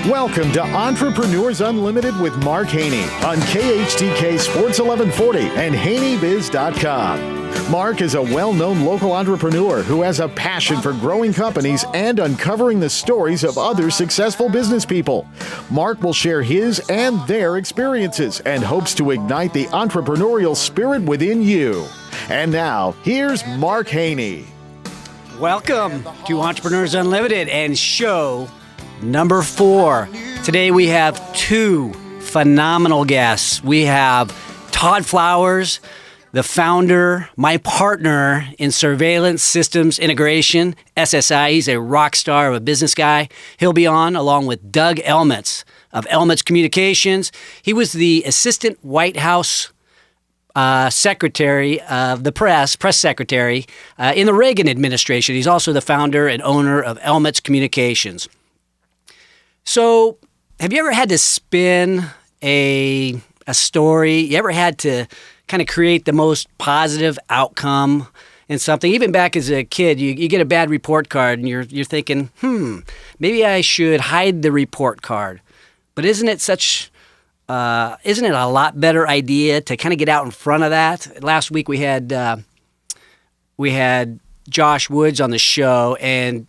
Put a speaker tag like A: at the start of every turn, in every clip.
A: Welcome to Entrepreneurs Unlimited with Mark Haney on KHTK Sports 1140 and HaneyBiz.com. Mark is a well-known local entrepreneur who has a passion for growing companies and uncovering the stories of other successful business people. Mark will share his and their experiences and hopes to ignite the entrepreneurial spirit within you. And now, here's Mark Haney.
B: Welcome to Entrepreneurs Unlimited and show number 4. Today we have two phenomenal guests. We have Todd Flowers, the founder, my partner in surveillance systems integration, SSI. He's a rock star of a business guy. He'll be on along with Doug Elmetz of Elmetz Communications. He was the assistant White House secretary of the press secretary in the Reagan administration. He's also the founder and owner of Elmetz Communications. So, have you ever had to spin a story? You ever had to kind of create the most positive outcome in something? Even back as a kid, you get a bad report card and you're thinking, maybe I should hide the report card. But isn't it a lot better idea to kind of get out in front of that? Last week we had Josh Woods on the show, and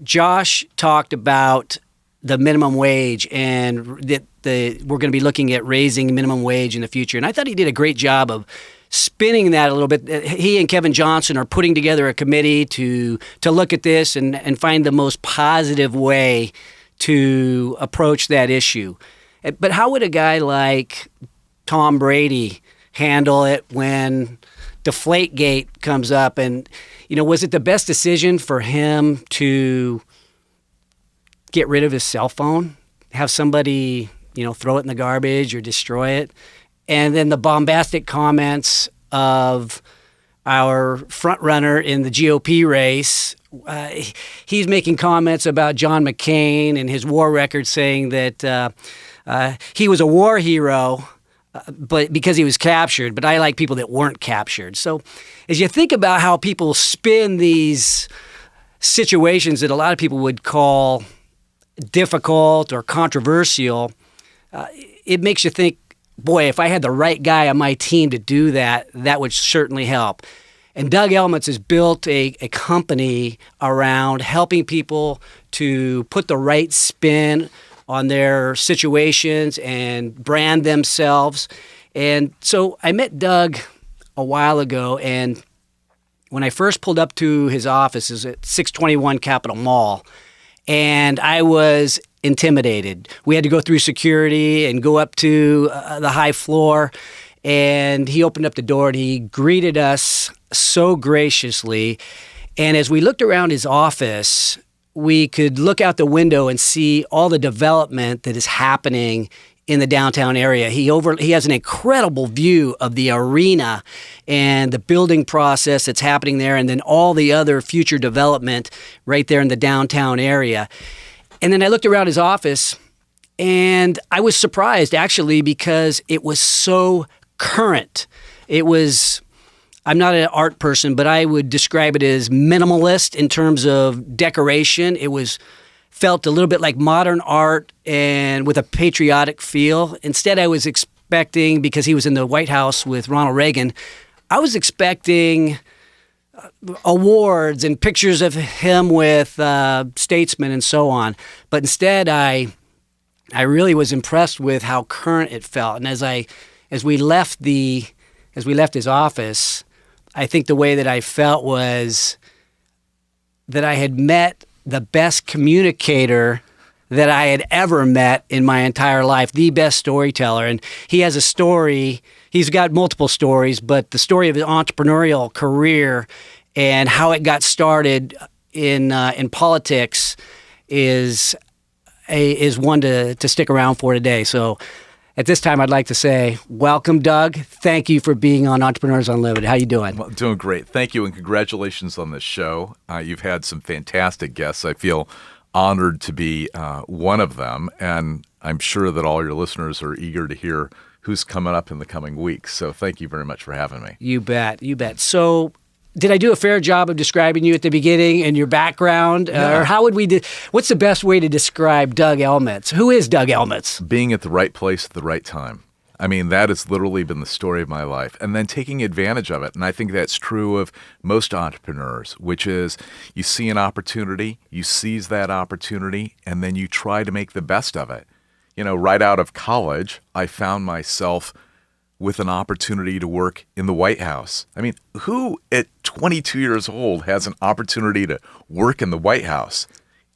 B: Josh talked about the minimum wage and that we're going to be looking at raising minimum wage in the future. And I thought he did a great job of spinning that a little bit. He and Kevin Johnson are putting together a committee to look at this and find the most positive way to approach that issue. But how would a guy like Tom Brady handle it when Deflategate comes up? And, was it the best decision for him to get rid of his cell phone, have somebody, throw it in the garbage or destroy it? And then the bombastic comments of our front runner in the GOP race, he's making comments about John McCain and his war record, saying that he was a war hero, but because he was captured. But I like people that weren't captured. So as you think about how people spin these situations that a lot of people would call difficult or controversial, it makes you think, boy, if I had the right guy on my team to do that, that would certainly help. And Doug Elmetz has built a company around helping people to put the right spin on their situations and brand themselves. And so I met Doug a while ago, and when I first pulled up to his office, it was at 621 Capitol Mall, and I was intimidated. We had to go through security and go up to the high floor, and he opened up the door and he greeted us so graciously. And as we looked around his office, we could look out the window and see all the development that is happening in the downtown area. He has an incredible view of the arena and the building process that's happening there, and then all the other future development right there in the downtown area. And then I looked around his office, and I was surprised, actually, because it was so current. I'm not an art person, but I would describe it as minimalist in terms of decoration. It felt a little bit like modern art and with a patriotic feel. Instead, I was expecting, because he was in the White House with Ronald Reagan, I was expecting awards and pictures of him with statesmen and so on. But instead, I really was impressed with how current it felt. And as we left his office, I think the way that I felt was that I had met the best communicator that I had ever met in my entire life, the best storyteller. And he has a story. He's got multiple stories, but the story of his entrepreneurial career and how it got started in politics is one to stick around for today. So at this time, I'd like to say, welcome, Doug. Thank you for being on Entrepreneurs Unlimited. How you doing?
C: Well, doing great. Thank you, and congratulations on this show. You've had some fantastic guests. I feel honored to be one of them, and I'm sure that all your listeners are eager to hear who's coming up in the coming weeks. So thank you very much for having me.
B: You bet. You bet. So did I do a fair job of describing you at the beginning and your background?
C: Yeah.
B: Or how would we what's the best way to describe Doug Elmitz? Who is Doug Elmitz?
C: Being at the right place at the right time. I mean, that has literally been the story of my life. And then taking advantage of it. And I think that's true of most entrepreneurs, which is you see an opportunity, you seize that opportunity, and then you try to make the best of it. You know, right out of college, I found myself with an opportunity to work in the White House. I mean, who at 22 years old has an opportunity to work in the White House?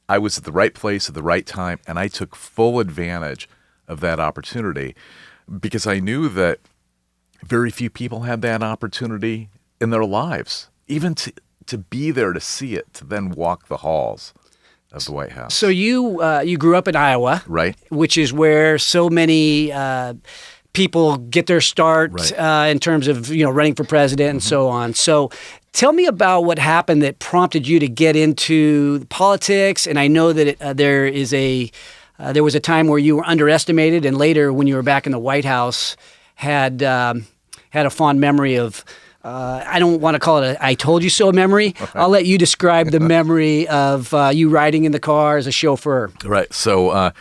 C: I was at the right place at the right time, and I took full advantage of that opportunity because I knew that very few people had that opportunity in their lives, even to be there to see it, to then walk the halls of the White House.
B: So you grew up in Iowa,
C: right?
B: Which is where so many people get their start
C: Right.
B: in terms of running for president and so on. So tell me about what happened that prompted you to get into politics. And I know that there was a time where you were underestimated, and later when you were back in the White House, had a fond memory of. I don't want to call it a "I told you so" memory. I'll let you describe the memory of you riding in the car as a chauffeur.
C: Right. So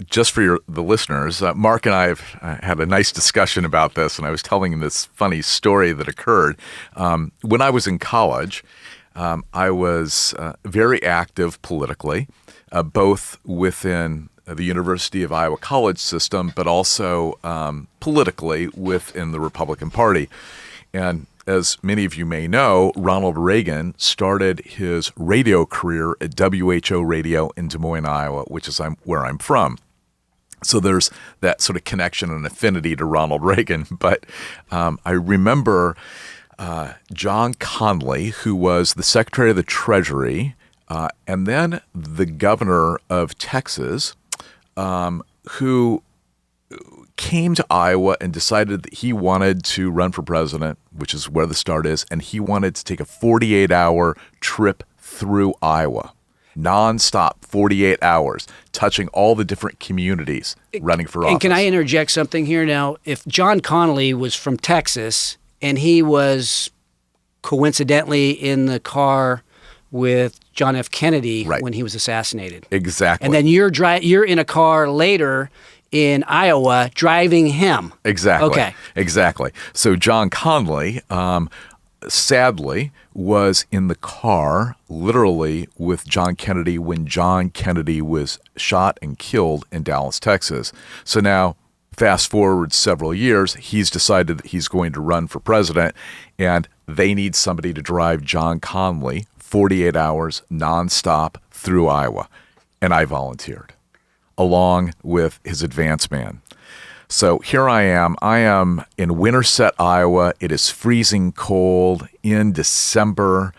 C: just for the listeners, Mark and I have had a nice discussion about this, and I was telling him this funny story that occurred. When I was in college, I was very active politically, both within the University of Iowa college system, but also politically within the Republican Party. And as many of you may know, Ronald Reagan started his radio career at WHO Radio in Des Moines, Iowa, which is where I'm from. So there's that sort of connection and affinity to Ronald Reagan. But I remember John Connally, who was the Secretary of the Treasury, and then the governor of Texas, who came to Iowa and decided that he wanted to run for president, which is where the start is, and he wanted to take a 48-hour trip through Iowa, nonstop, 48 hours, touching all the different communities running for office.
B: And can I interject something here now? If John Connally was from Texas and he was coincidentally in the car with John F. Kennedy
C: Right.
B: when he was assassinated.
C: Exactly.
B: And then you're in a car later in Iowa driving him.
C: Exactly.
B: Okay.
C: Exactly. So John Connally, sadly, was in the car literally with John Kennedy when John Kennedy was shot and killed in Dallas, Texas. So now, fast forward several years, he's decided that he's going to run for president, and they need somebody to drive John Connally 48 hours nonstop through Iowa. And I volunteered, along with his advance man. So here I am. I am in Winterset, Iowa. It is freezing cold in December.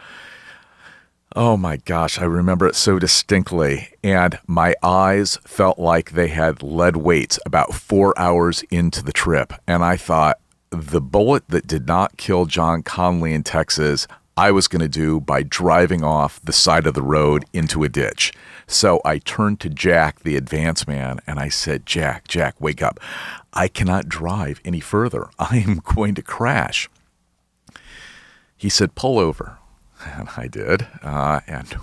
C: Oh my gosh, I remember it so distinctly. And my eyes felt like they had lead weights about 4 hours into the trip. And I thought, the bullet that did not kill John Connally in Texas, I was going to do by driving off the side of the road into a ditch. So I turned to Jack, the advance man, and I said, Jack, wake up. I cannot drive any further. I am going to crash. He said, pull over. And I did. And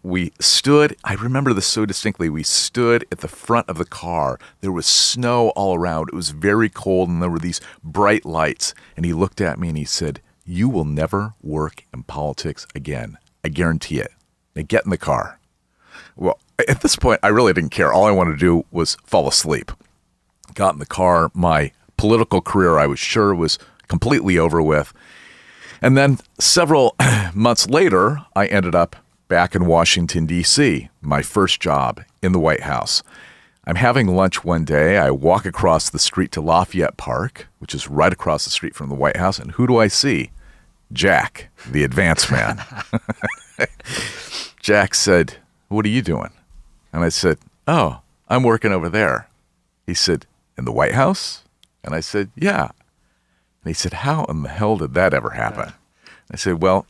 C: we stood, I remember this so distinctly, we stood at the front of the car. There was snow all around. It was very cold, and there were these bright lights. And he looked at me and he said, you will never work in politics again. I guarantee it. Now get in the car. Well, at this point, I really didn't care. All I wanted to do was fall asleep. Got in the car. My political career, I was sure, was completely over with. And then several months later, I ended up back in Washington, D.C., my first job in the White House. I'm having lunch one day. I walk across the street to Lafayette Park, which is right across the street from the White House. And who do I see? Jack, the advance man. Jack said, what are you doing? And I said, oh, I'm working over there. He said, in the White House? And I said, yeah. And he said, how in the hell did that ever happen? I said, well,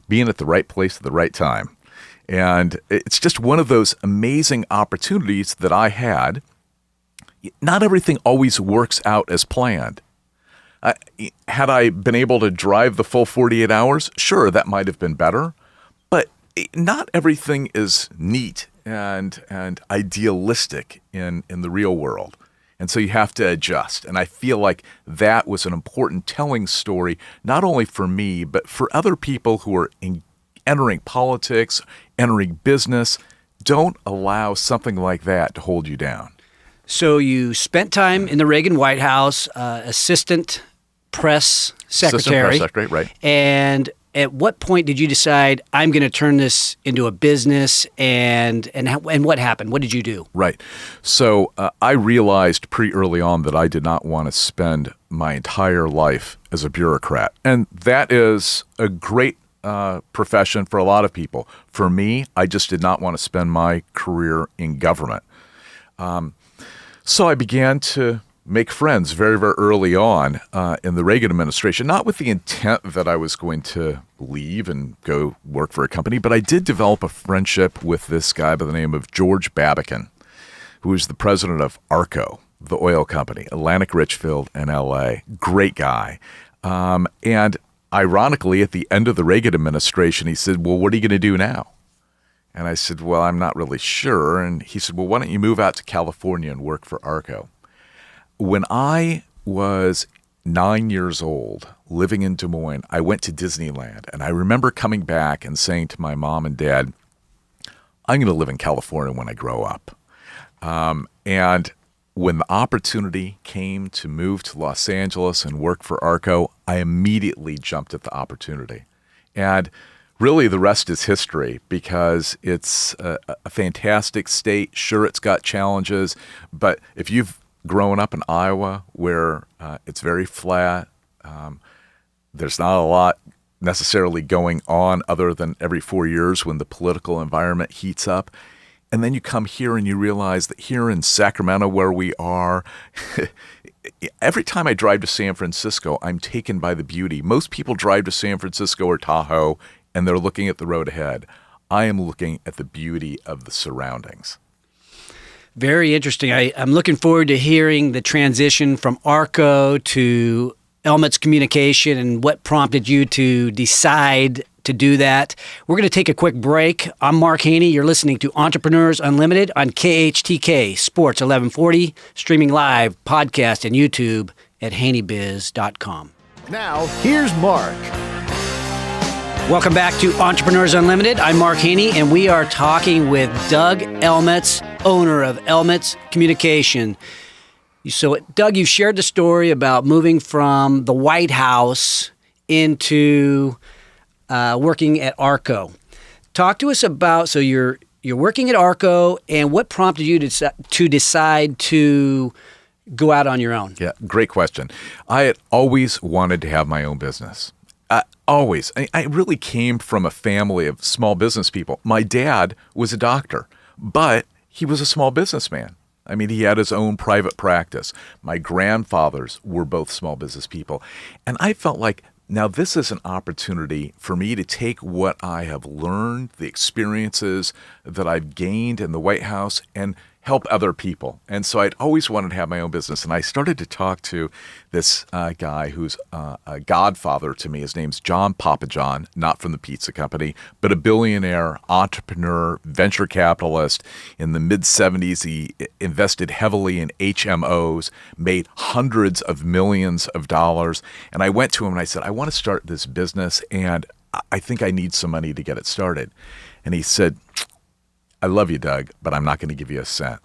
C: being at the right place at the right time. And it's just one of those amazing opportunities that I had. Not everything always works out as planned, Had I been able to drive the full 48 hours, sure, that might have been better. But not everything is neat and idealistic in the real world. And so you have to adjust. And I feel like that was an important telling story, not only for me, but for other people who are entering politics, entering business. Don't allow something like that to hold you down.
B: So you spent time in the Reagan White House, assistant press secretary.
C: Assistant press secretary, right.
B: And at what point did you decide, I'm going to turn this into a business, and what happened? What did you do?
C: Right. So I realized pretty early on that I did not want to spend my entire life as a bureaucrat. And that is a great profession for a lot of people. For me, I just did not want to spend my career in government. So I began to make friends very, very early on in the Reagan administration, not with the intent that I was going to leave and go work for a company, but I did develop a friendship with this guy by the name of George Babican, who was the president of ARCO, the oil company, Atlantic Richfield in L.A. Great guy. And ironically, at the end of the Reagan administration, he said, well, what are you going to do now? And I said, well, I'm not really sure. And he said, well, why don't you move out to California and work for ARCO? When I was 9 years old, living in Des Moines, I went to Disneyland. And I remember coming back and saying to my mom and dad, I'm going to live in California when I grow up. And when the opportunity came to move to Los Angeles and work for ARCO, I immediately jumped at the opportunity. And really, the rest is history, because it's a fantastic state. Sure, it's got challenges, but if you've grown up in Iowa, where it's very flat, there's not a lot necessarily going on other than every 4 years when the political environment heats up. And then you come here and you realize that here in Sacramento, where we are, every time I drive to San Francisco, I'm taken by the beauty. Most people drive to San Francisco or Tahoe, and they're looking at the road ahead. I am looking at the beauty of the surroundings.
B: Very interesting. I'm looking forward to hearing the transition from ARCO to Elmet's Communication and what prompted you to decide to do that. We're going to take a quick break. I'm Mark Haney. You're listening to Entrepreneurs Unlimited on KHTK Sports 1140, streaming live, podcast, and YouTube at haneybiz.com.
A: Now, here's Mark.
B: Welcome back to Entrepreneurs Unlimited. I'm Mark Haney, and we are talking with Doug Elmetz, owner of Elmet's Communication. So, Doug, you shared the story about moving from the White House into working at ARCO. Talk to us about, so you're working at ARCO, and what prompted you to decide to go out on your own?
C: Yeah, great question. I had always wanted to have my own business. Always. I really came from a family of small business people. My dad was a doctor, but he was a small businessman. I mean, he had his own private practice. My grandfathers were both small business people. And I felt like, now this is an opportunity for me to take what I have learned, the experiences that I've gained in the White House, and help other people. And so I'd always wanted to have my own business. And I started to talk to this guy who's a godfather to me. His name's John Papajohn, not from the pizza company, but a billionaire, entrepreneur, venture capitalist. In the mid-'70s, he invested heavily in HMOs, made hundreds of millions of dollars. And I went to him and I said, I want to start this business, and I think I need some money to get it started. And he said, I love you, Doug, but I'm not going to give you a cent.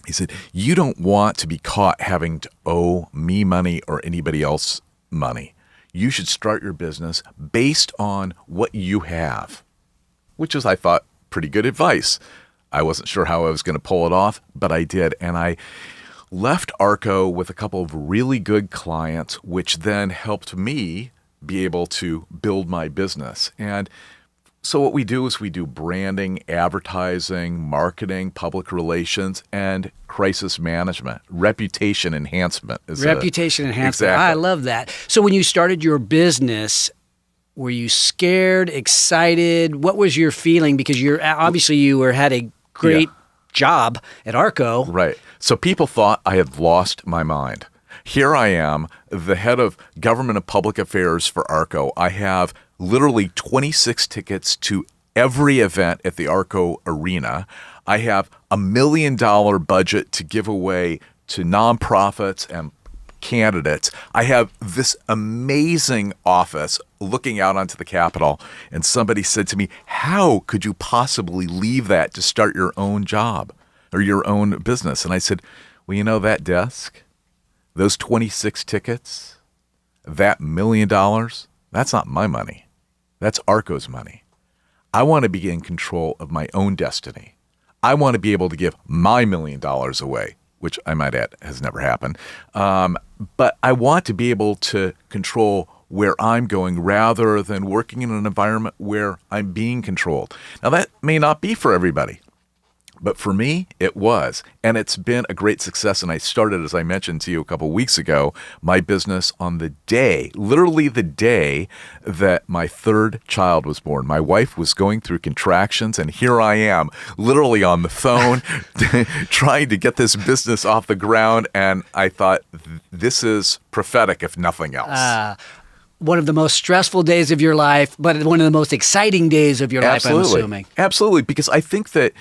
C: He said, you don't want to be caught having to owe me money or anybody else money. You should start your business based on what you have, which is, I thought, pretty good advice. I wasn't sure how I was going to pull it off, but I did. And I left ARCO with a couple of really good clients, which then helped me be able to build my business. And so what we do is we do branding, advertising, marketing, public relations, and crisis management. Reputation enhancement.
B: Reputation enhancement.
C: Exactly.
B: I love that. So when you started your business, were you scared, excited? What was your feeling? Because you had a great job at ARCO.
C: Right. So people thought I had lost my mind. Here I am, the head of government and public affairs for ARCO. I have literally 26 tickets to every event at the ARCO Arena. I have $1 million budget to give away to nonprofits and candidates. I have this amazing office looking out onto the Capitol, and somebody said to me, how could you possibly leave that to start your own job or your own business? And I said, well, you know, that desk, those 26 tickets, that $1 million, that's not my money. That's ARCO's money. I want to be in control of my own destiny. I want to be able to give my $1 million away, which I might add has never happened. But I want to be able to control where I'm going rather than working in an environment where I'm being controlled. Now, that may not be for everybody, but for me, it was. And it's been a great success. And I started, as I mentioned to you a couple of weeks ago, my business on the day, literally the day that my third child was born. My wife was going through contractions, and here I am, literally on the phone, trying to get this business off the ground. And I thought, this is prophetic, if nothing else.
B: One of the most stressful days of your life, but one of the most exciting days of your life, I'm assuming.
C: Absolutely, because I think that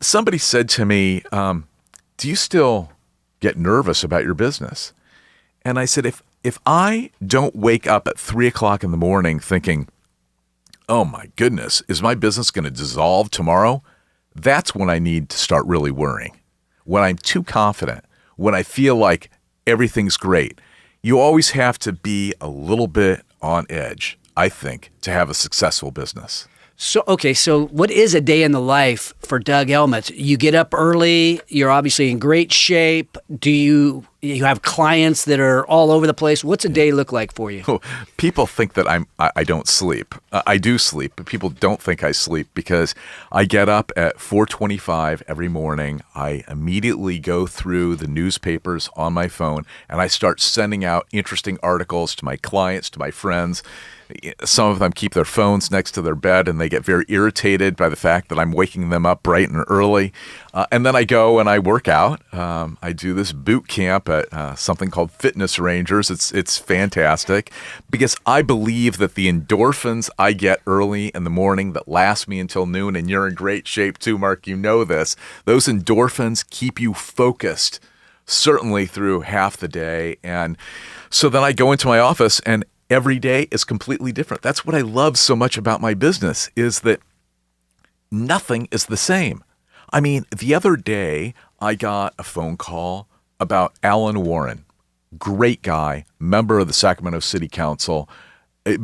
C: somebody said to me, do you still get nervous about your business? And I said, if I don't wake up at 3 o'clock in the morning thinking, oh my goodness, is my business going to dissolve tomorrow? That's when I need to start really worrying. When I'm too confident, when I feel like everything's great. You always have to be a little bit on edge, I think, to have a successful business.
B: So what is a day in the life for Doug Elmetz? You get up early. You're obviously in great shape. Do you have clients that are all over the place? What's a day look like for you?
C: People think that I don't sleep. I do sleep, but people don't think I sleep because I get up at 4:25 every morning. I immediately go through the newspapers on my phone, and I start sending out interesting articles to my clients, to my friends. Some of them keep their phones next to their bed, and they get very irritated by the fact that I'm waking them up bright and early. And then I go and I work out. I do this boot camp at something called Fitness Rangers. It's fantastic because I believe that the endorphins I get early in the morning that last me until noon, and you're in great shape too, Mark, you know this, those endorphins keep you focused certainly through half the day. And so then I go into my office, and every day is completely different. That's what I love so much about my business, is that nothing is the same. I mean, the other day I got a phone call about Alan Warren, great guy, member of the Sacramento City Council,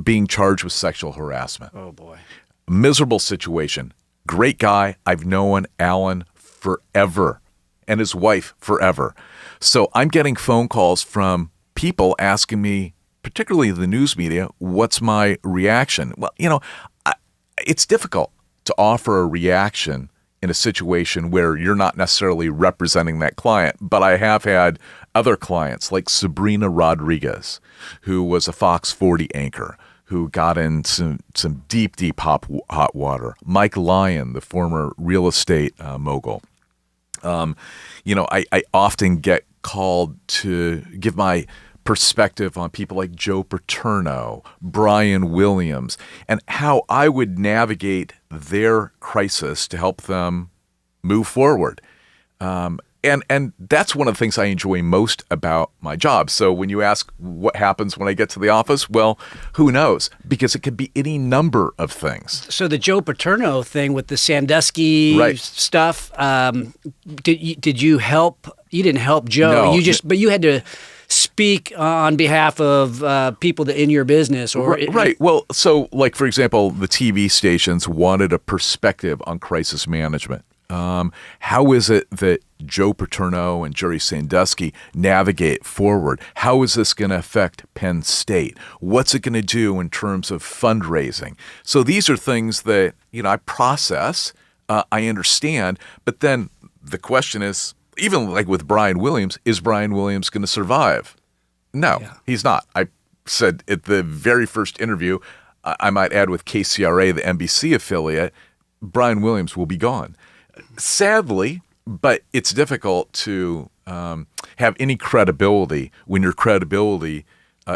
C: being charged with sexual harassment.
B: Oh, boy.
C: Miserable situation. Great guy. I've known Alan forever, and his wife forever. So I'm getting phone calls from people asking me, particularly the news media, what's my reaction? Well, it's difficult to offer a reaction in a situation where you're not necessarily representing that client. But I have had other clients like Sabrina Rodriguez, who was a Fox 40 anchor, who got in some deep hot water. Mike Lyon, the former real estate mogul. I often get called to give my perspective on people like Joe Paterno, Brian Williams, and how I would navigate their crisis to help them move forward. And that's one of the things I enjoy most about my job. So when you ask what happens when I get to the office, well, who knows? Because it could be any number of things.
B: So the Joe Paterno thing with the Sandusky stuff, did you help? You didn't help Joe.
C: No.
B: But you had to speak on behalf of people that in your business, or
C: right. Well, so like for example, the TV stations wanted a perspective on crisis management. How is it that Joe Paterno and Jerry Sandusky navigate forward? How is this going to affect Penn State? What's it going to do in terms of fundraising? So these are things that I process, I understand, but then the question is, even like with Brian Williams, is Brian Williams going to survive? No, he's not. I said at the very first interview, I might add with KCRA, the NBC affiliate, Brian Williams will be gone. Sadly, but it's difficult to have any credibility when your credibility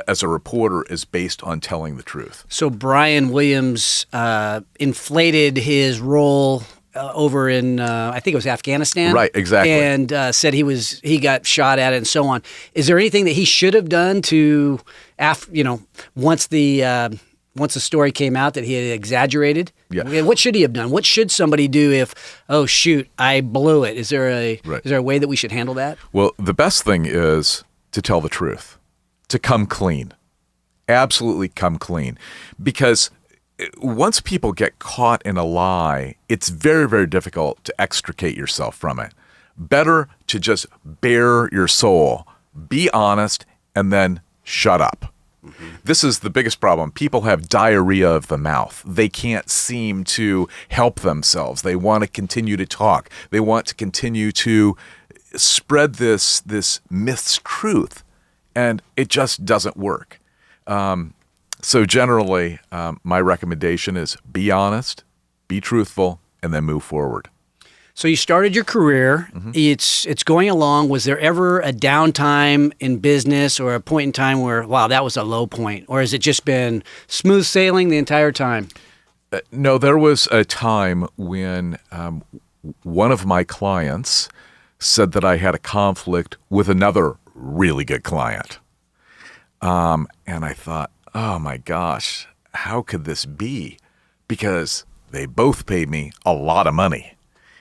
C: as a reporter is based on telling the truth.
B: So Brian Williams inflated his role over in, I think it was Afghanistan.
C: Right, exactly.
B: And said he got shot at and so on. Is there anything that he should have done to, once the story came out that he had exaggerated?
C: Yeah.
B: What should he have done? What should somebody do if, oh shoot, I blew it? Is there a way that we should handle that?
C: Well, the best thing is to tell the truth, to come clean, absolutely come clean, because once people get caught in a lie, it's very, very difficult to extricate yourself from it. Better to just bare your soul, be honest, and then shut up. Mm-hmm. This is the biggest problem. People have diarrhea of the mouth. They can't seem to help themselves. They want to continue to talk. They want to continue to spread this mistruth, and it just doesn't work. So generally, my recommendation is be honest, be truthful, and then move forward.
B: So you started your career. Mm-hmm. It's going along. Was there ever a downtime in business or a point in time where, wow, that was a low point? Or has it just been smooth sailing the entire time?
C: No, there was a time when one of my clients said that I had a conflict with another really good client. And I thought, oh my gosh, how could this be? Because they both paid me a lot of money.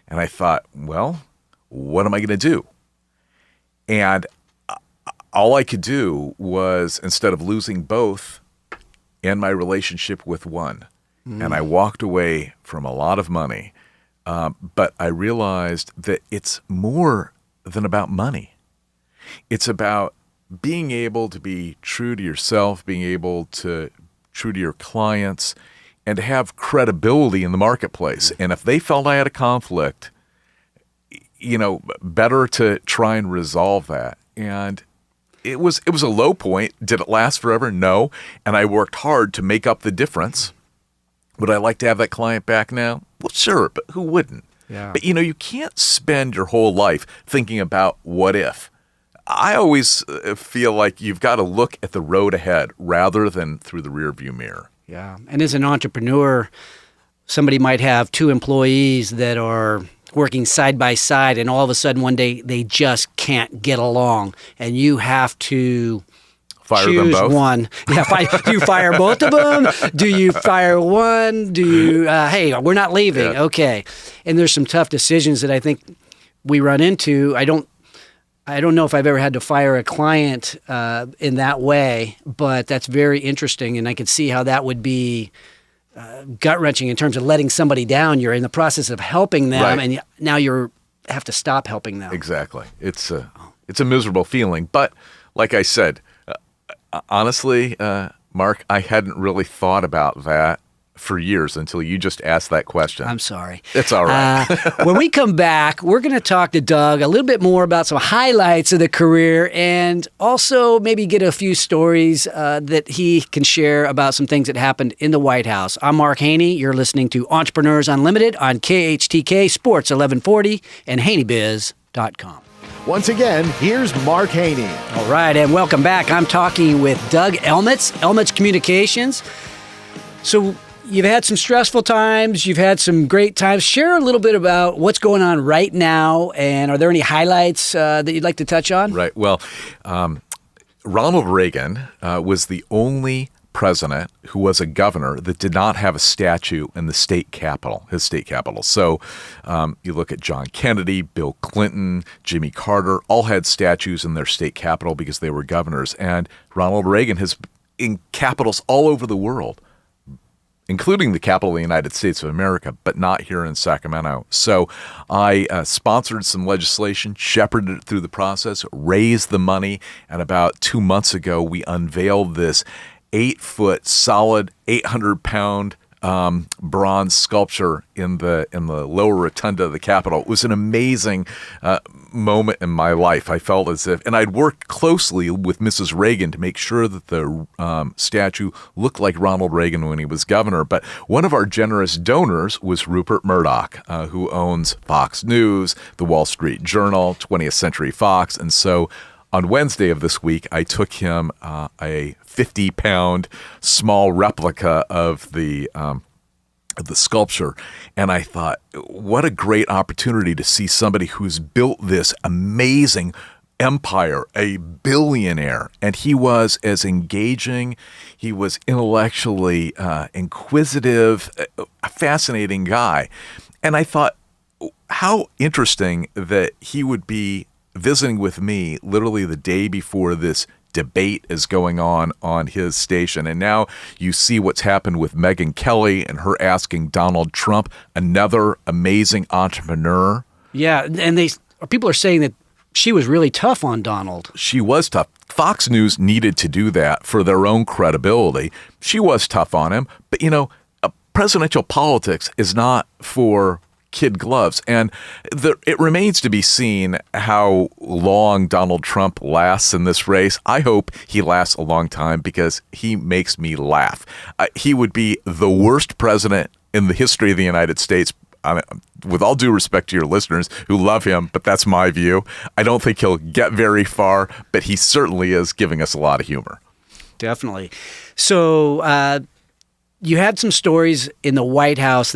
C: And I thought, well, what am I going to do? And all I could do was, instead of losing both, end my relationship with one. And I walked away from a lot of money. But I realized that it's more than about money. It's about being able to be true to yourself, being able to true to your clients, and to have credibility in the marketplace. And if they felt I had a conflict, better to try and resolve that. And it was a low point. Did it last forever? No. And I worked hard to make up the difference. Would I like to have that client back now? Well, sure, but who wouldn't?
B: Yeah.
C: But you can't spend your whole life thinking about what if. I always feel like you've got to look at the road ahead rather than through the rearview mirror.
B: Yeah. And as an entrepreneur, somebody might have two employees that are working side by side, and all of a sudden one day they just can't get along, and you have to
C: Fire
B: choose
C: them both?
B: one. Yeah, do you fire both of them? Do you fire one? Do you, hey, we're not leaving.
C: Yeah.
B: Okay. And there's some tough decisions that I think we run into. I don't know if I've ever had to fire a client in that way, but that's very interesting, and I could see how that would be gut-wrenching in terms of letting somebody down. You're in the process of helping them,
C: Right.
B: and now you have to stop helping them.
C: Exactly. It's a miserable feeling. But like I said, honestly, Mark, I hadn't really thought about that for years until you just asked that question.
B: I'm sorry.
C: It's all right.
B: When we come back, we're going to talk to Doug a little bit more about some highlights of the career, and also maybe get a few stories that he can share about some things that happened in the White House. I'm Mark Haney. You're listening to Entrepreneurs Unlimited on KHTK Sports 1140 and HaneyBiz.com.
A: Once again, here's Mark Haney.
B: All right, and welcome back. I'm talking with Doug Elmitz Communications. So you've had some stressful times. You've had some great times. Share a little bit about what's going on right now, and are there any highlights that you'd like to touch on?
C: Right. Well, Ronald Reagan was the only president who was a governor that did not have a statue in the state capitol, his state capitol. So you look at John Kennedy, Bill Clinton, Jimmy Carter, all had statues in their state capitol because they were governors. And Ronald Reagan has in capitals all over the world, including the capital of the United States of America, but not here in Sacramento. So I sponsored some legislation, shepherded it through the process, raised the money, and about 2 months ago, we unveiled this 8-foot, solid, 800-pound bronze sculpture in the lower rotunda of the Capitol. It was an amazing moment in my life. I felt as if, and I'd worked closely with Mrs. Reagan to make sure that the statue looked like Ronald Reagan when he was governor. But one of our generous donors was Rupert Murdoch, who owns Fox News, The Wall Street Journal, 20th Century Fox. And so on Wednesday of this week, I took him a 50-pound small replica of the sculpture, and I thought, what a great opportunity to see somebody who's built this amazing empire, a billionaire. And he was as engaging, he was intellectually inquisitive, a fascinating guy. And I thought, how interesting that he would be visiting with me literally the day before this debate is going on his station. And now you see what's happened with Megyn Kelly and her asking Donald Trump, another amazing entrepreneur.
B: Yeah, and people are saying that she was really tough on Donald.
C: She was tough. Fox News needed to do that for their own credibility. She was tough on him, but presidential politics is not for kid gloves. And it remains to be seen how long Donald Trump lasts in this race. I hope he lasts a long time because he makes me laugh. He would be the worst president in the history of the United States. With all due respect to your listeners who love him, but that's my view. I don't think he'll get very far, but he certainly is giving us a lot of humor.
B: Definitely. So you had some stories in the White House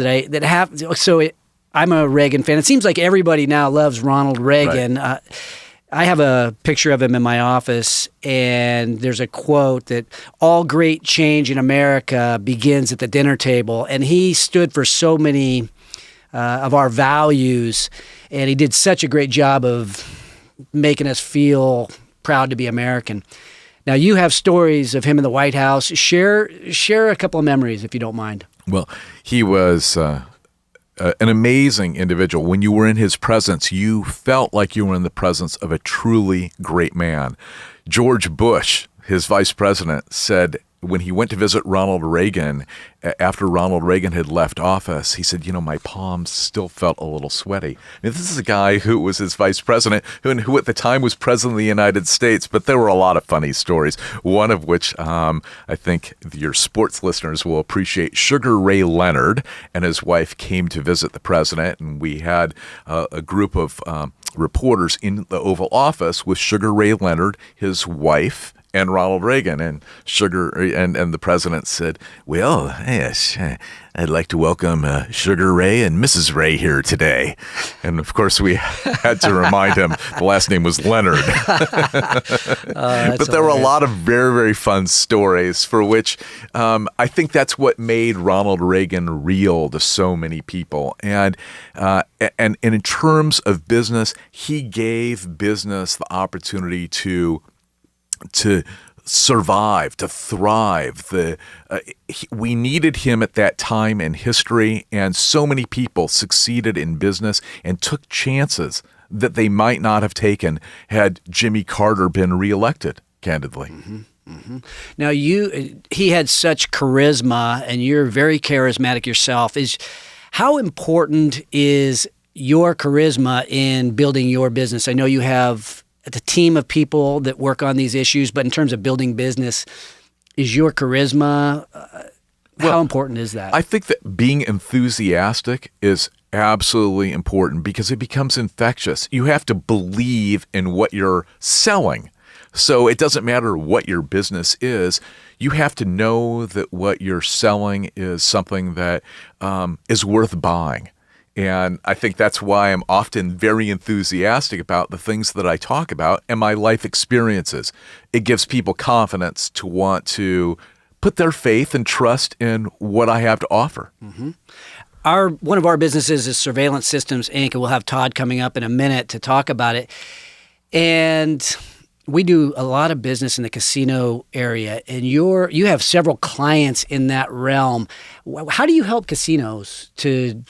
B: I'm a Reagan fan. It seems like everybody now loves Ronald Reagan. Right. I have a picture of him in my office, and there's a quote that all great change in America begins at the dinner table. And he stood for so many of our values, and he did such a great job of making us feel proud to be American. Now, you have stories of him in the White House. Share a couple of memories, if you don't mind.
C: Well, he was an amazing individual. When you were in his presence, you felt like you were in the presence of a truly great man. George Bush, his vice president, said when he went to visit Ronald Reagan, after Ronald Reagan had left office, he said, my palms still felt a little sweaty. This is a guy who was his vice president, who at the time was president of the United States, but there were a lot of funny stories, one of which I think your sports listeners will appreciate. Sugar Ray Leonard and his wife came to visit the president, and we had a group of reporters in the Oval Office with Sugar Ray Leonard, his wife, and Ronald Reagan, and the president said, well, yes, I'd like to welcome Sugar Ray and Mrs. Ray here today. And of course, we had to remind him the last name was Leonard. But there were a lot of very, very fun stories for which I think that's what made Ronald Reagan real to so many people. And in terms of business, he gave business the opportunity to survive, to thrive. We needed him at that time in history, and so many people succeeded in business and took chances that they might not have taken had Jimmy Carter been reelected, candidly.
B: Mm-hmm. Mm-hmm. Now, he had such charisma, and you're very charismatic yourself. How important is your charisma in building your business? I know you have the team of people that work on these issues, but in terms of building business, is your charisma, how important is that?
C: I think that being enthusiastic is absolutely important because it becomes infectious. You have to believe in what you're selling. So it doesn't matter what your business is. You have to know that what you're selling is something that is worth buying. And I think that's why I'm often very enthusiastic about the things that I talk about and my life experiences. It gives people confidence to want to put their faith and trust in what I have to offer.
B: Mm-hmm. One of our businesses is Surveillance Systems, Inc., and we'll have Todd coming up in a minute to talk about it. And we do a lot of business in the casino area, and you have several clients in that realm. How do you help casinos to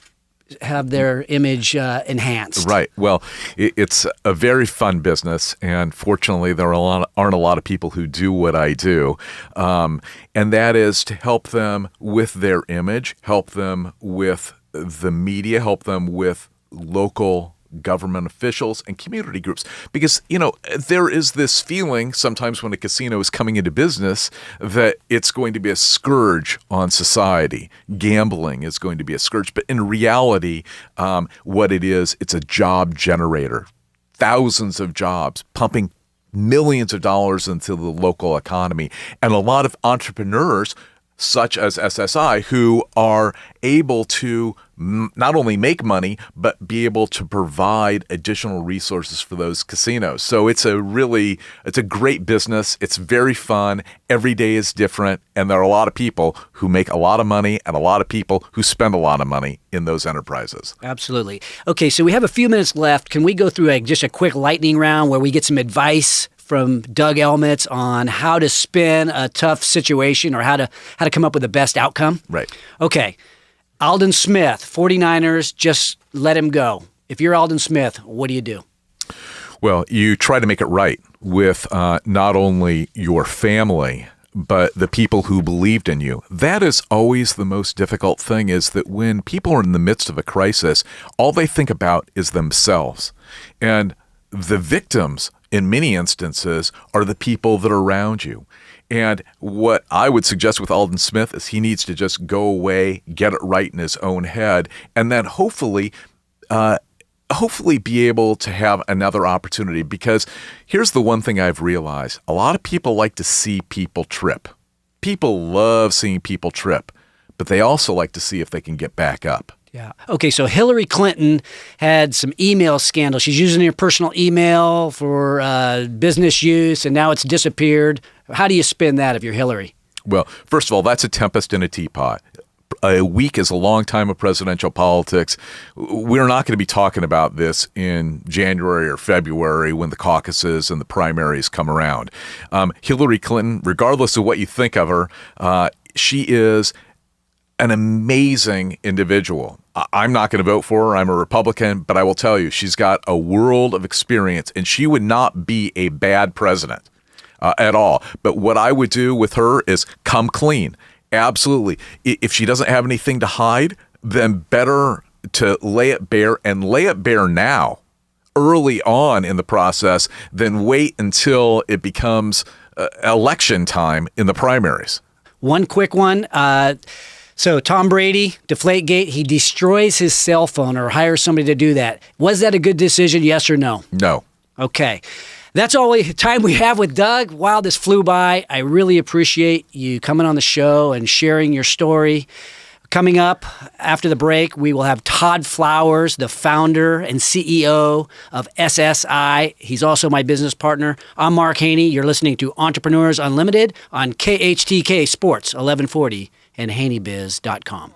B: have their image enhanced.
C: Right. Well, it's a very fun business, and fortunately, there aren't a lot of people who do what I do, and that is to help them with their image, help them with the media, help them with local government officials and community groups. Because, there is this feeling sometimes when a casino is coming into business that it's going to be a scourge on society. Gambling is going to be a scourge. But in reality, what it is, it's a job generator. Thousands of jobs, pumping millions of dollars into the local economy. And a lot of entrepreneurs such as SSI, who are able to not only make money, but be able to provide additional resources for those casinos. So it's a great business. It's very fun. Every day is different. And there are a lot of people who make a lot of money and a lot of people who spend a lot of money in those enterprises.
B: Absolutely. Okay, so we have a few minutes left. Can we go through just a quick lightning round where we get some advice from Doug Elmitz on how to spin a tough situation or how to come up with the best outcome?
C: Right.
B: Okay. Aldon Smith, 49ers, just let him go. If you're Aldon Smith, what do you do?
C: Well, you try to make it right with not only your family, but the people who believed in you. That is always the most difficult thing, is that when people are in the midst of a crisis, all they think about is themselves. And the victims, in many instances, are the people that are around you. And what I would suggest with Aldon Smith is he needs to just go away, get it right in his own head, and then hopefully be able to have another opportunity. Because here's the one thing I've realized. A lot of people like to see people trip. People love seeing people trip, but they also like to see if they can get back up.
B: Yeah. Okay, so Hillary Clinton had some email scandal. She's using her personal email for business use, and now it's disappeared. How do you spin that if you're Hillary?
C: Well, first of all, that's a tempest in a teapot. A week is a long time of presidential politics. We're not going to be talking about this in January or February when the caucuses and the primaries come around. Hillary Clinton, regardless of what you think of her, she is an amazing individual. I'm not going to vote for her. I'm a Republican, but I will tell you, she's got a world of experience, and she would not be a bad president at all. But what I would do with her is come clean. Absolutely. If she doesn't have anything to hide, then better to lay it bare, and lay it bare now, early on in the process, than wait until it becomes election time in the primaries.
B: One quick one. So Tom Brady, Deflategate, he destroys his cell phone or hires somebody to do that. Was that a good decision, yes or no?
C: No.
B: Okay. That's all the time we have with Doug. Wow, this flew by. I really appreciate you coming on the show and sharing your story. Coming up after the break, we will have Todd Flowers, the founder and CEO of SSI. He's also my business partner. I'm Mark Haney. You're listening to Entrepreneurs Unlimited on KHTK Sports 1140 and haneybiz.com.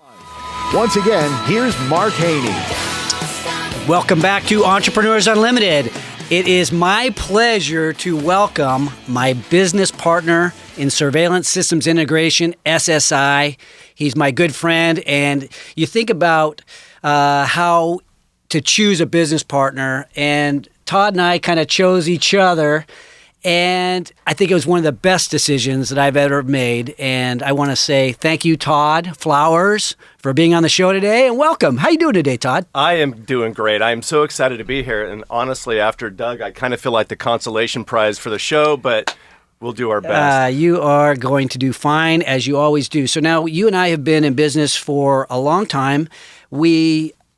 A: Once again, here's Mark Haney.
B: Welcome back to Entrepreneurs Unlimited. It is my pleasure to welcome my business partner in surveillance systems integration, SSI. He's my good friend, and you think about how to choose a business partner, and Todd and I kind of chose each other, and I think it was one of the best decisions that I've ever made, and I want to say thank you, Todd Flowers, for being on the show today, and welcome. How you doing today, Todd?
D: I am doing great. I am so excited to be here, and honestly, after Doug, I kind of feel like the consolation prize for the show, but we'll do our best.
B: You are going to do fine, as you always do. So now, you and I have been in business for a long time.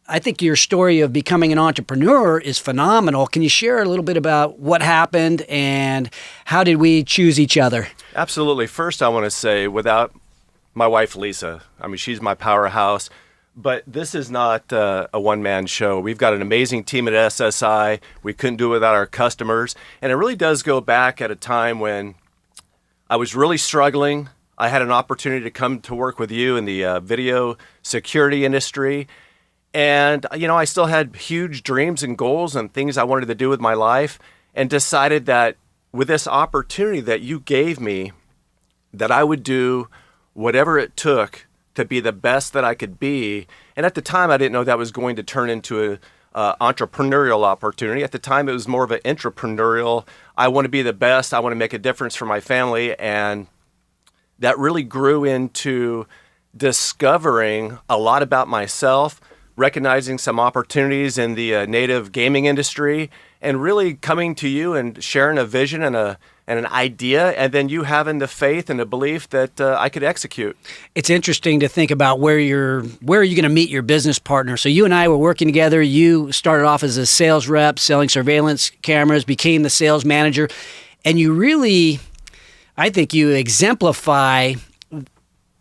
B: I think your story of becoming an entrepreneur is phenomenal. Can you share a little bit about what happened and how did we choose each other?
D: Absolutely. First, I want to say, without my wife, Lisa, I mean, she's my powerhouse, but this is not a one-man show. We've got an amazing team at SSI. We couldn't do it without our customers. And it really does go back at a time when I was really struggling. I had an opportunity to come to work with you in the video security industry. And, you know, I still had huge dreams and goals and things I wanted to do with my life, and decided that with this opportunity that you gave me, that I would do whatever it took to be the best that I could be. And at the time, I didn't know that was going to turn into a entrepreneurial opportunity. At the time, it was more of an entrepreneurial. I want to be the best. I want to make a difference for my family. And that really grew into discovering a lot about myself, recognizing some opportunities in the native gaming industry, and really coming to you and sharing a vision and an idea, and then you having the faith and the belief that I could execute.
B: It's interesting to think about where are you going to meet your business partner. So you and I were working together. You started off as a sales rep selling surveillance cameras, became the sales manager, and you really, I think you exemplify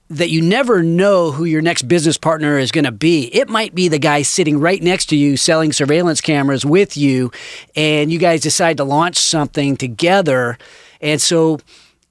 B: that you never know who your next business partner is going to be. It might be the guy sitting right next to you selling surveillance cameras with you, and you guys decide to launch something together. And so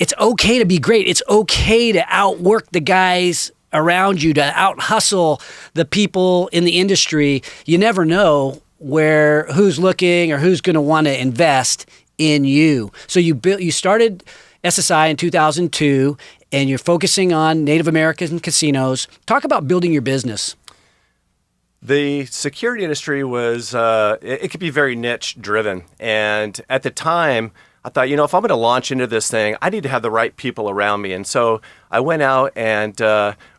B: it's okay to be great. It's okay to outwork the guys around you, to out-hustle the people in the industry. You never know who's looking or who's going to want to invest in you. So you started SSI in 2002, and you're focusing on Native American casinos. Talk about building your business.
D: The security industry was, it could be very niche driven. And at the time, I thought, if I'm going to launch into this thing, I need to have the right people around me. And so I went out and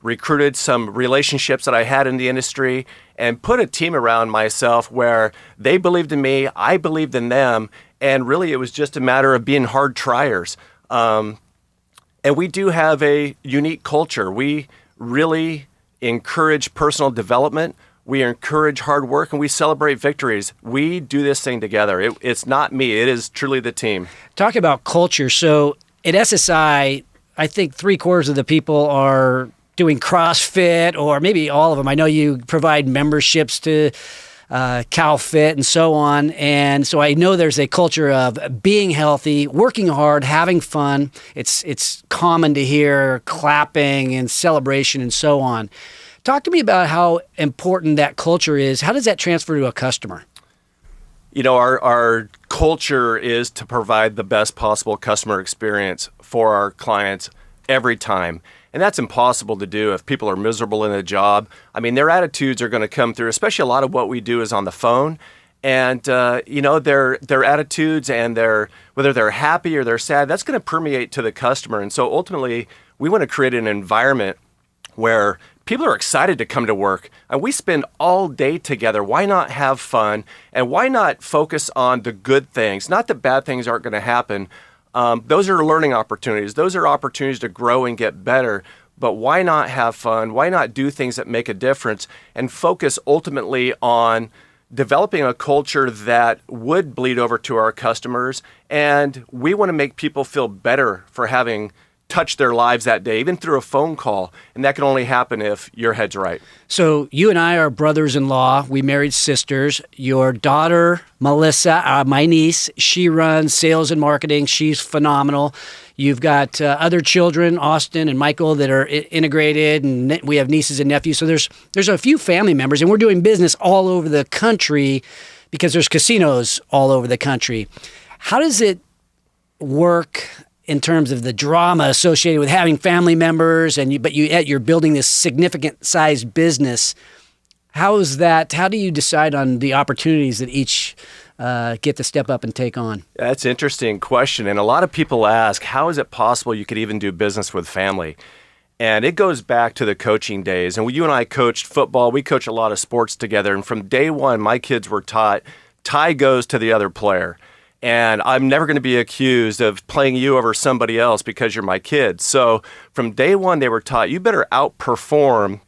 D: recruited some relationships that I had in the industry and put a team around myself where they believed in me, I believed in them, and really it was just a matter of being hard triers. And we do have a unique culture. We really encourage personal development. We encourage hard work, and we celebrate victories. We do this thing together. It's not me. It is truly the team.
B: Talk about culture. So at SSI, I think 3/4 of the people are doing CrossFit, or maybe all of them. I know you provide memberships to CalFit and so on. And so I know there's a culture of being healthy, working hard, having fun. It's common to hear clapping and celebration and so on. Talk to me about how important that culture is. How does that transfer to a customer?
D: Our culture is to provide the best possible customer experience for our clients every time. And that's impossible to do if people are miserable in a job. I mean, their attitudes are going to come through, especially a lot of what we do is on the phone. And, their attitudes and whether they're happy or they're sad, that's going to permeate to the customer. And so ultimately, we want to create an environment where people are excited to come to work. And we spend all day together. Why not have fun? And why not focus on the good things? Not that bad things aren't going to happen. Those are learning opportunities. Those are opportunities to grow and get better. But why not have fun? Why not do things that make a difference and focus ultimately on developing a culture that would bleed over to our customers? And we want to make people feel better for having touched their lives that day, even through a phone call. And that can only happen if your head's right.
B: So you and I are brothers-in-law. We married sisters. Your daughter, Melissa, my niece, she runs sales and marketing. She's phenomenal. You've got other children, Austin and Michael, that are integrated, and we have nieces and nephews. So there's a few family members, and we're doing business all over the country because there's casinos all over the country. How does it work in terms of the drama associated with having family members, but you're building this significant sized business? How is that? How do you decide on the opportunities that each get to step up and take on?
D: That's an interesting question. And a lot of people ask, how is it possible you could even do business with family? And it goes back to the coaching days. And you and I coached football. We coach a lot of sports together. And from day one, my kids were taught, tie goes to the other player. And I'm never going to be accused of playing you over somebody else because you're my kid. So from day one, they were taught, you better outperform,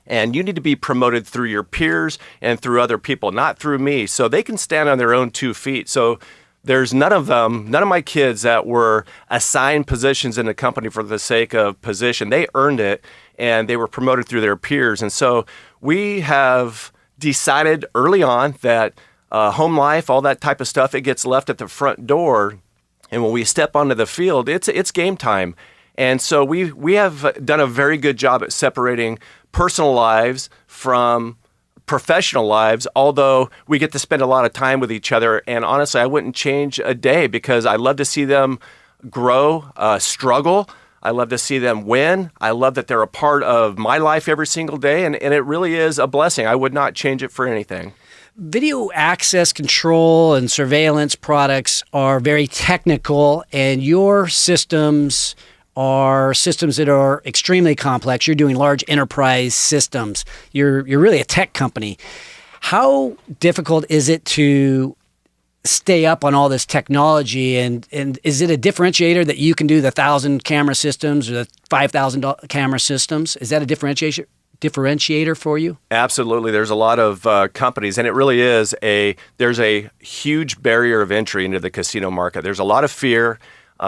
D: and you need to be promoted through your peers and through other people, not through me. So they can stand on their own 2 feet. So there's none of my kids that were assigned positions in the company for the sake of position. They earned it, and they were promoted through their peers. And so we have decided early on that home life, all that type of stuff, it gets left at the front door. And when we step onto the field, it's game time. And so we have done a very good job at separating personal lives from professional lives, although we get to spend a lot of time with each other. And honestly, I wouldn't change a day because I love to see them grow, struggle. I love to see them win. I love that they're a part of my life every single day, and it really is a blessing. I would not change it for anything.
B: Video access control and surveillance products are very technical, and your systems are systems that are extremely complex. You're doing large enterprise systems. You're really a tech company. How difficult is it to stay up on all this technology, and is it a differentiator that you can do the 1,000 camera systems or the 5,000 camera systems? Is that a differentiator for you?
D: Absolutely. There's a lot of companies, and it really is there's a huge barrier of entry into the casino market. There's a lot of fear.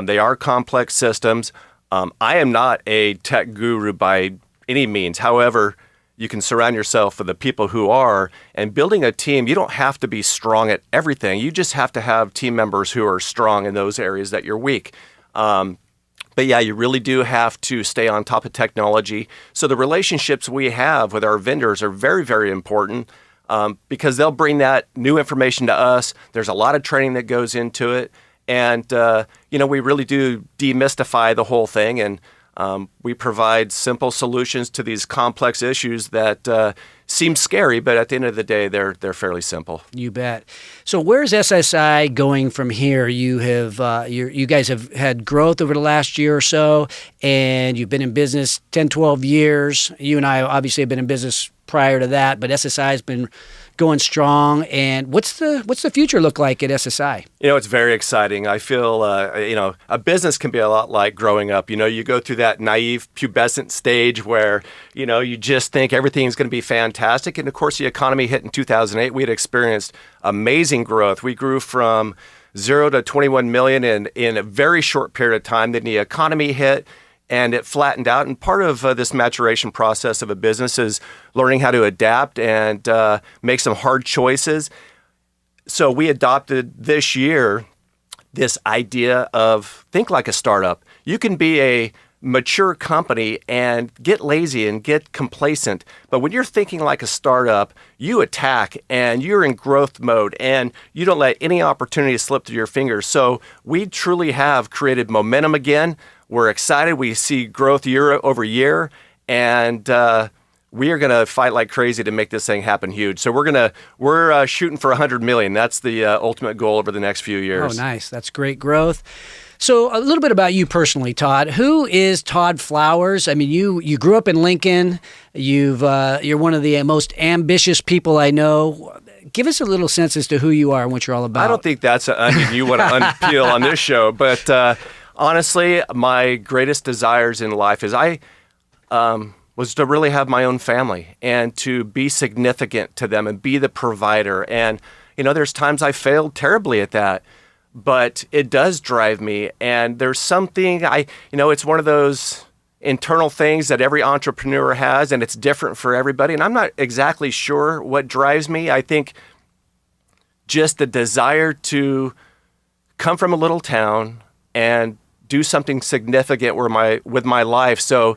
D: They are complex systems. I am not a tech guru by any means. However, you can surround yourself with the people who are, and building a team, you don't have to be strong at everything. You just have to have team members who are strong in those areas that you're weak. But yeah, you really do have to stay on top of technology. So the relationships we have with our vendors are very, very important because they'll bring that new information to us. There's a lot of training that goes into it. And, we really do demystify the whole thing. And we provide simple solutions to these complex issues that seem scary, but at the end of the day, they're fairly simple.
B: You bet. So where's SSI going from here? You have you guys have had growth over the last year or so, and you've been in business 10, 12 years. You and I obviously have been in business prior to that, but SSI has been going strong. And what's the future look like at SSI?
D: It's very exciting. I feel, a business can be a lot like growing up. You go through that naive pubescent stage where, you just think everything's going to be fantastic. And of course, the economy hit in 2008. We had experienced amazing growth. We grew from 0 to 21 million in a very short period of time. Then the economy hit, and it flattened out. And part of this maturation process of a business is learning how to adapt and make some hard choices. So we adopted this year this idea of think like a startup. You can be a mature company and get lazy and get complacent. But when you're thinking like a startup, you attack and you're in growth mode and you don't let any opportunity slip through your fingers. So we truly have created momentum again. We're excited. We see growth year over year, and we are going to fight like crazy to make this thing happen huge. So we're shooting for 100 million. That's the ultimate goal over the next few years.
B: Oh, nice. That's great growth. So a little bit about you personally, Todd. Who is Todd Flowers? I mean, you grew up in Lincoln. You're one of the most ambitious people I know. Give us a little sense as to who you are and what you're all about.
D: I don't think that's an onion you want to unpeel on this show, but honestly, my greatest desires in life is was to really have my own family and to be significant to them and be the provider. And, there's times I failed terribly at that, but it does drive me. And there's something it's one of those internal things that every entrepreneur has, and it's different for everybody. And I'm not exactly sure what drives me. I think just the desire to come from a little town and do something significant with my life. So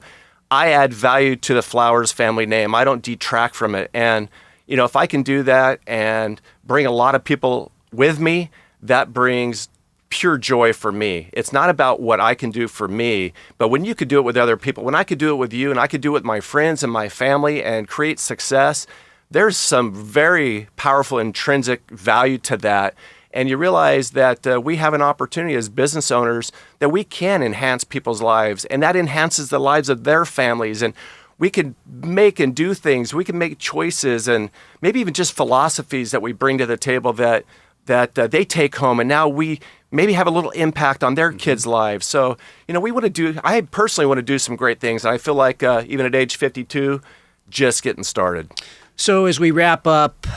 D: I add value to the Flowers family name. I don't detract from it. And, if I can do that and bring a lot of people with me, that brings pure joy for me. It's not about what I can do for me, but when you could do it with other people, when I could do it with you and I could do it with my friends and my family and create success, there's some very powerful intrinsic value to that. And you realize that we have an opportunity as business owners that we can enhance people's lives, and that enhances the lives of their families. And we can make and do things. We can make choices and maybe even just philosophies that we bring to the table that they take home. And now we maybe have a little impact on their kids' lives. So, I personally want to do some great things. And I feel like even at age 52, just getting started.
B: So as we wrap up,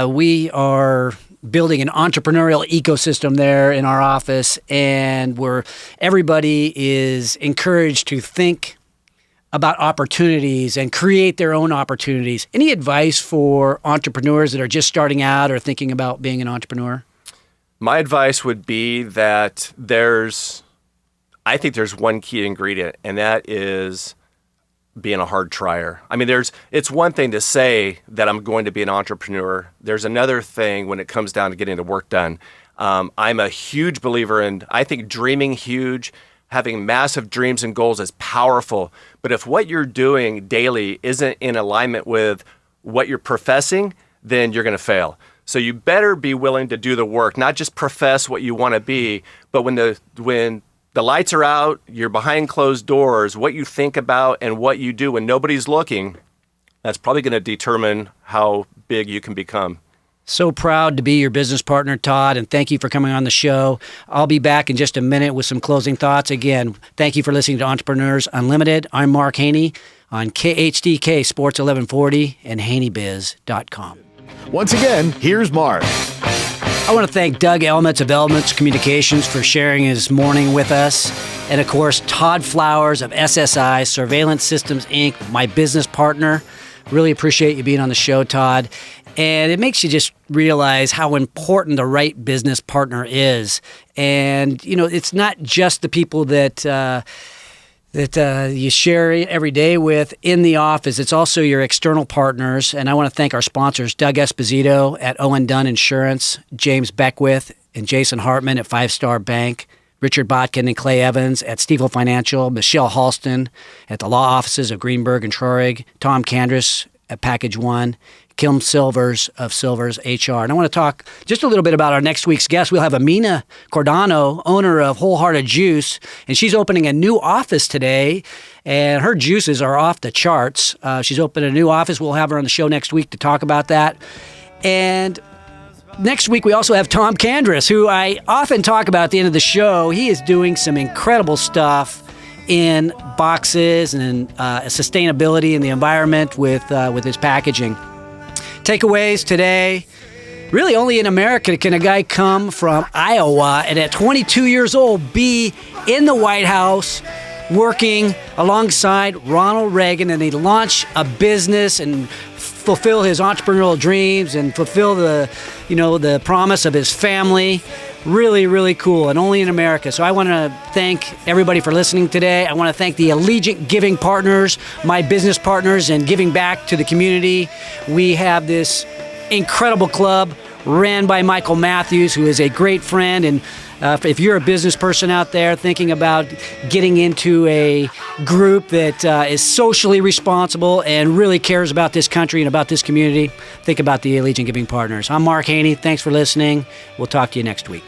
B: we are building an entrepreneurial ecosystem there in our office, and where everybody is encouraged to think about opportunities and create their own opportunities. Any advice for entrepreneurs that are just starting out or thinking about being an entrepreneur?
D: My advice would be that I think there's one key ingredient, and that is being a hard trier. I mean, it's one thing to say that I'm going to be an entrepreneur. There's another thing when it comes down to getting the work done. I'm a huge believer in, I think, dreaming huge, having massive dreams and goals is powerful. But if what you're doing daily isn't in alignment with what you're professing, then you're going to fail. So you better be willing to do the work, not just profess what you want to be, but when the lights are out, you're behind closed doors, what you think about and what you do when nobody's looking, that's probably going to determine how big you can become.
B: So proud to be your business partner, Todd, and thank you for coming on the show. I'll be back in just a minute with some closing thoughts. Again, thank you for listening to Entrepreneurs Unlimited. I'm Mark Haney on KHTK Sports 1140 and HaneyBiz.com.
A: Once again, here's Mark.
B: I want to thank Doug Elmetz of Elmetz Communications for sharing his morning with us. And of course, Todd Flowers of SSI Surveillance Systems, Inc., my business partner. Really appreciate you being on the show, Todd. And it makes you just realize how important the right business partner is. And, you know, it's not just the people that you share every day with in the office. It's also your external partners. And I want to thank our sponsors, Doug Esposito at Owen Dunn Insurance, James Beckwith and Jason Hartman at Five Star Bank, Richard Botkin and Clay Evans at Stifel Financial, Michelle Halston at the law offices of Greenberg and Trorig, Tom Candris at Package One, Kim Silvers of Silvers HR. And I want to talk just a little bit about our next week's guest. We'll have Amina Cordano, owner of Wholehearted Juice, and she's opening a new office today, and her juices are off the charts. She's opening a new office. We'll have her on the show next week to talk about that. And next week, we also have Tom Candris, who I often talk about at the end of the show. He is doing some incredible stuff in boxes and sustainability in the environment with his packaging. Takeaways today. Really only in America can a guy come from Iowa and at 22 years old be in the White House working alongside Ronald Reagan, and he launch a business and fulfill his entrepreneurial dreams and fulfill the promise of his family. Really, really cool, and only in America. So I want to thank everybody for listening today. I want to thank the Allegiant Giving Partners, my business partners, and giving back to the community. We have this incredible club ran by Michael Matthews, who is a great friend. And if you're a business person out there thinking about getting into a group that is socially responsible and really cares about this country and about this community, think about the Allegiant Giving Partners. I'm Mark Haney. Thanks for listening. We'll talk to you next week.